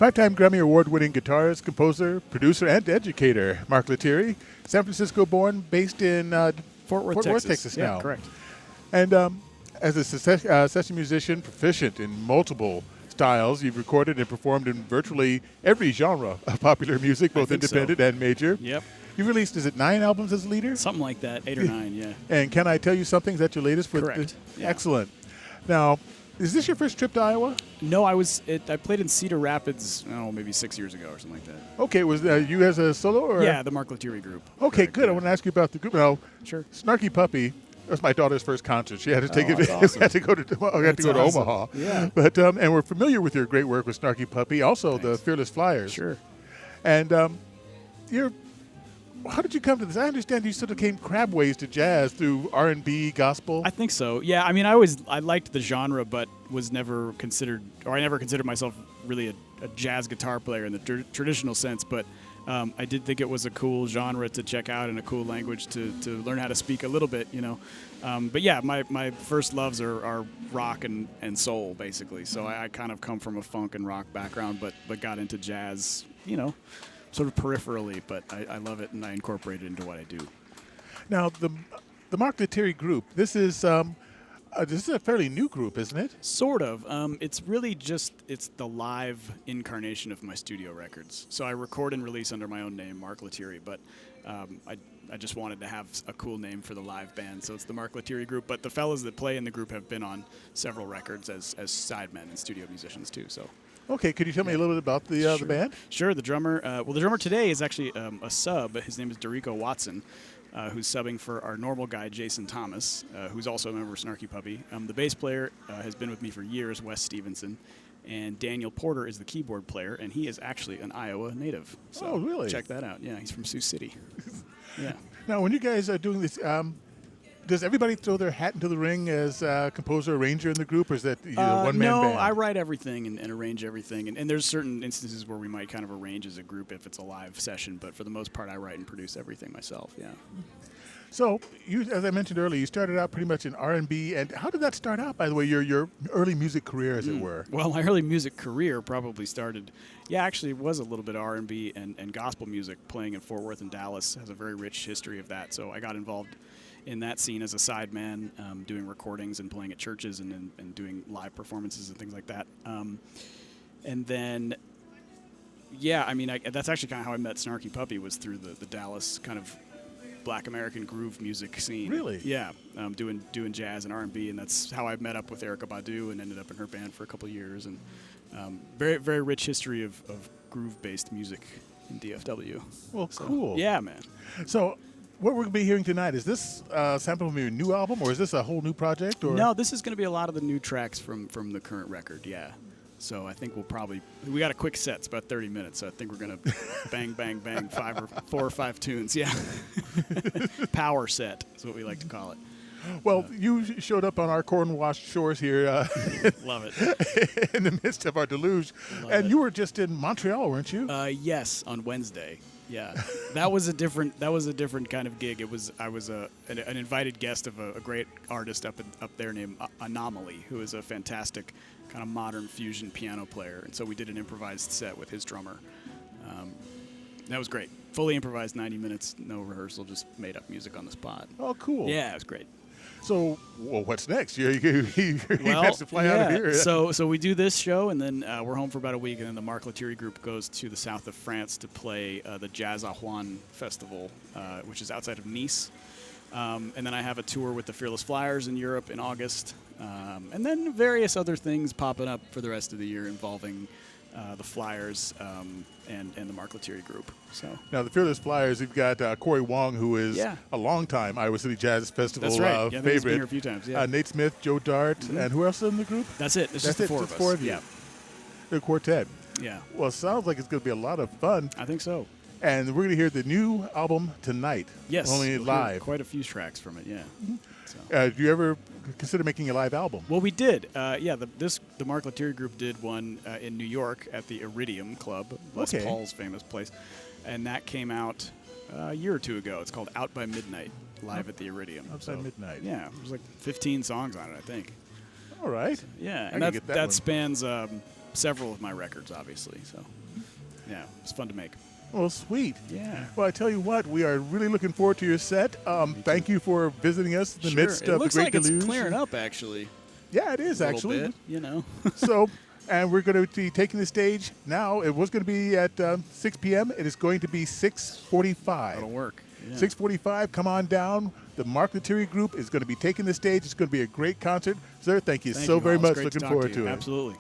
Five-time Grammy Award-winning guitarist, composer, producer, and educator, Mark Lettieri, San Francisco-born, based in Fort Worth, Texas now. Yeah, correct. And as a session musician, proficient in multiple styles, you've recorded and performed in virtually every genre of popular music, both independent and major. Yep. You released, is it 9 albums as a leader? Something like that, 8 or 9, yeah. And Can I Tell You Something? Is that your latest? Correct. Yeah. Excellent. Now, is this your first trip to Iowa? No, I played in Cedar Rapids, maybe 6 years ago or something like that. Okay, was you as a solo? Or? Yeah, the Mark Lettieri group. Okay, Correct, good. yeah. I want to ask you about the group now. Sure. Snarky Puppy was my daughter's first concert. She had to take it. Awesome. We had to go to Omaha. Yeah. But and we're familiar with your great work with Snarky Puppy, also the Fearless Flyers. Sure. And how did you come to this? I understand you sort of came crabways to jazz through R&B, gospel. I think so. Yeah, I mean, I liked the genre, but I never considered myself really a jazz guitar player in the traditional sense. But I did think it was a cool genre to check out and a cool language to learn how to speak a little bit, But yeah, my first loves are rock and soul, basically. So I kind of come from a funk and rock background, but got into jazz, sort of peripherally, but I love it and I incorporate it into what I do. Now, the Mark Lettieri group, this is a fairly new group, isn't it? Sort of. It's really it's the live incarnation of my studio records. So I record and release under my own name, Mark Lettieri, but I just wanted to have a cool name for the live band, so it's the Mark Lettieri group. But the fellas that play in the group have been on several records as sidemen and studio musicians too. So. Okay, could you tell me a little bit about the band? Sure. The drummer. The drummer today is actually a sub. His name is Dorico Watson, who's subbing for our normal guy Jason Thomas, who's also a member of Snarky Puppy. The bass player has been with me for years, Wes Stevenson, and Daniel Porter is the keyboard player, and he is actually an Iowa native. So really? Check that out. Yeah, he's from Sioux City. Yeah. Now, when you guys are doing this, does everybody throw their hat into the ring as composer, arranger in the group, or is that one-man no, band? I write everything and arrange everything. And there's certain instances where we might kind of arrange as a group if it's a live session, but for the most part, I write and produce everything myself, yeah. So, you, as I mentioned earlier, you started out pretty much in R&B. And how did that start out, by the way, your early music career, as it were? Well, my early music career probably started, actually it was a little bit of R&B and gospel music. Playing in Fort Worth and Dallas has a very rich history of that. So I got involved in that scene as a sideman, doing recordings and playing at churches and doing live performances and things like that. And then, that's actually kind of how I met Snarky Puppy, was through the Dallas kind of Black American groove music scene. Really? Yeah, doing jazz and R&B, and that's how I met up with Erykah Badu and ended up in her band for a couple of years. And very, very rich history of groove-based music in DFW. Well, cool. Yeah, man. So, what we're going to be hearing tonight, is this a sample from your new album, or is this a whole new project? Or? No, this is going to be a lot of the new tracks from the current record, yeah. So I think we got a quick set. It's about 30 minutes, so I think we're going to bang, bang, bang, 4 or 5 tunes, yeah. Power set is what we like to call it. Well, you showed up on our corn-washed shores here. Love it. In the midst of our deluge. You were just in Montreal, weren't you? Yes, on Wednesday. Yeah, that was a different kind of gig. I was an invited guest of a great artist up there named Anomaly, who is a fantastic kind of modern fusion piano player. And so we did an improvised set with his drummer. That was great. Fully improvised, 90 minutes, no rehearsal, just made up music on the spot. Oh, cool. Yeah, it was great. So, what's next? You have to fly out of here. So we do this show, and then we're home for about a week, and then the Mark Lettieri group goes to the south of France to play the Jazz à Juan Festival, which is outside of Nice. And then I have a tour with the Fearless Flyers in Europe in August, and then various other things popping up for the rest of the year involving the Flyers and the Mark Lettieri group. So now the Fearless Flyers, you've got Corey Wong, who is a long-time Iowa City Jazz Festival favorite. He's been here a few times. Yeah. Nate Smith, Joe Dart, and who else in the group? That's it. It's just the four of us. Four of you. Yeah. The quartet. Yeah. Well, it sounds like it's going to be a lot of fun. I think so. And we're going to hear the new album tonight. Yes. Only live. Quite a few tracks from it. Yeah. Mm-hmm. So. Do you ever consider making a live album? Well, we did. The Mark Lettieri group did one in New York at the Iridium Club, Les Paul's famous place, and that came out a year or two ago. It's called Out by Midnight, live at the Iridium. Out by Midnight. Yeah, there's like 15 songs on it, I think. All right. So, yeah, and that spans several of my records, obviously. So, yeah, it's fun to make. Well, sweet. Yeah. Well, I tell you what, we are really looking forward to your set. Thank you for visiting us in the midst It of the looks Great like Deluge. it's clearing up, actually. Yeah, it is A little actually. bit, you know. So, and we're going to be taking the stage now. It was going to be at 6 p.m. It is going to be 6:45. That'll work. Yeah. 6:45. Come on down. The Mark Lettieri Group is going to be taking the stage. It's going to be a great concert, sir. Thank you so very Hall. It's much. great to Looking talk forward to you. to it. Absolutely.